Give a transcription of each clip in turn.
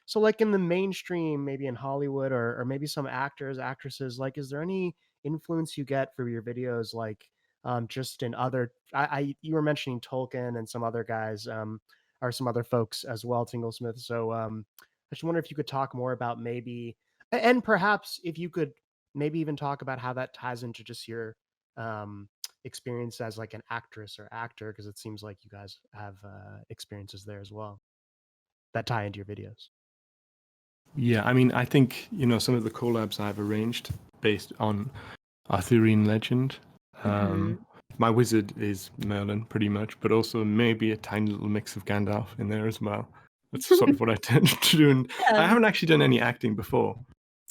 So, like, in the mainstream, maybe in Hollywood or maybe some actors, actresses, like, is there any influence you get for your videos, like, just in other I you were mentioning Tolkien and some other guys, or some other folks as well, Tinglesmith. So, I just wonder if you could talk more about maybe and perhaps if you could maybe even talk about how that ties into just your, um, experience as, like, an actress or actor, because it seems like you guys have, experiences there as well that tie into your videos. Yeah, I mean, I think, some of the collabs I've arranged based on Arthurian legend. Hmm. Um, my wizard is Merlin, pretty much, but also maybe a tiny little mix of Gandalf in there as well. That's sort of what I tend to do. And I Yeah. haven't actually done any acting before,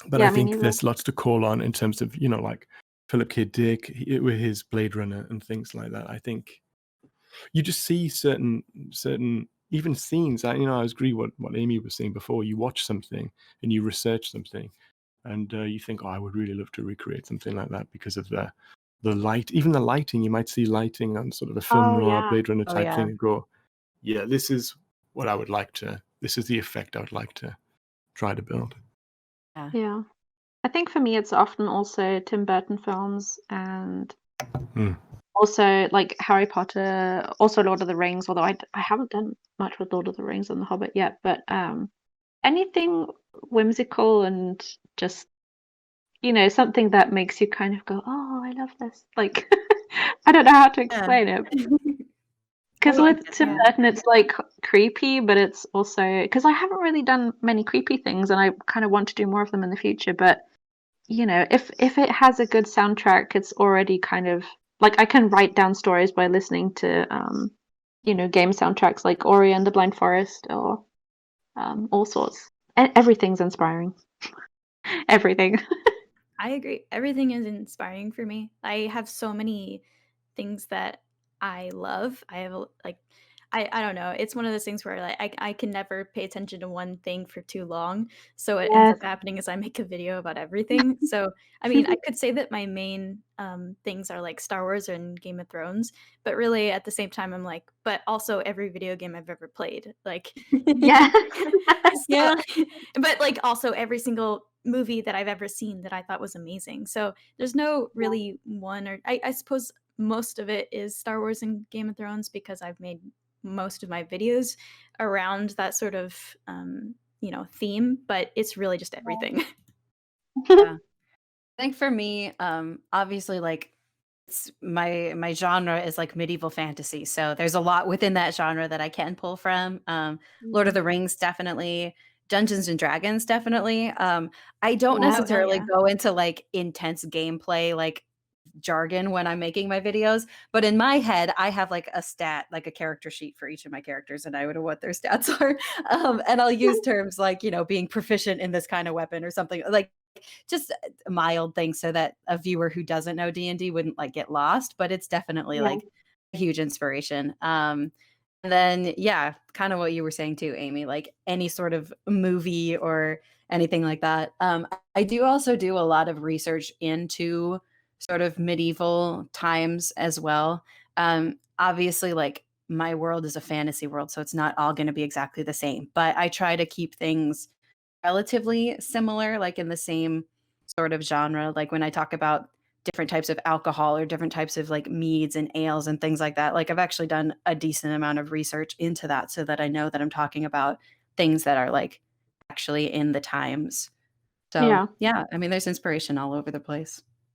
but I Yeah, me think neither. there's lots to call on in terms of, like Philip K. Dick with his Blade Runner and things like that. I think you just see certain even scenes. I agree what Amy was saying before. You watch something and you research something, and you think, oh, I would really love to recreate something like that because of the light, even the lighting. You might see lighting on sort of a film Oh, noir yeah. Blade Runner Oh type yeah. thing and go, yeah, this is what I would like to. This is the effect I would like to try to build. Yeah. Yeah. I think for me, it's often also Tim Burton films and Hmm. also like Harry Potter, also Lord of the Rings, although I haven't done much with Lord of the Rings and The Hobbit yet, but anything whimsical and just, something that makes you kind of go, "Oh, I love this." Like, I don't know how to Yeah. explain it. I Because like with it. Tim Yeah. Burton, it's like creepy, but it's also because I haven't really done many creepy things, and I kind of want to do more of them in the future. But if it has a good soundtrack, it's already kind of like I can write down stories by listening to game soundtracks like Ori and the Blind Forest or all sorts. Everything's inspiring. Everything. I agree. Everything is inspiring for me. I have so many things that I love. I have like I don't know. It's one of those things where like I can never pay attention to one thing for too long. So what ends Yes. up happening is I make a video about everything. So I mean, I could say that my main things are like Star Wars and Game of Thrones, but really at the same time I'm like, but also every video game I've ever played. Like Yeah. so Yeah. but like also every single movie that I've ever seen that I thought was amazing. So there's no really one or I suppose most of it is Star Wars and Game of Thrones because I've made most of my videos around that sort of theme, but it's really just everything. Yeah. Yeah. I think for me, obviously, like it's my genre is like medieval fantasy, so there's a lot within that genre that I can pull from. Lord of Mm. the Rings, definitely. Dungeons and Dragons, definitely. I don't Yeah. Oh hell necessarily yeah. go into like intense gameplay, like jargon when I'm making my videos, but in my head, I have like a stat, like a character sheet for each of my characters, and I would know what their stats are. And I'll use terms like, being proficient in this kind of weapon or something like just mild things so that a viewer who doesn't know D&D wouldn't like get lost, but it's definitely Yeah. like a huge inspiration. And then yeah, kind of what you were saying too, Amy, like any sort of movie or anything like that. I do also do a lot of research into sort of medieval times as well. Obviously, like my world is a fantasy world, so it's not all going to be exactly the same, but I try to keep things relatively similar, like in the same sort of genre. Like when I talk about different types of alcohol or different types of like meads and ales and things like that, like I've actually done a decent amount of research into that so that I know that I'm talking about things that are like actually in the times. So Yeah. yeah, I mean, there's inspiration all over the place.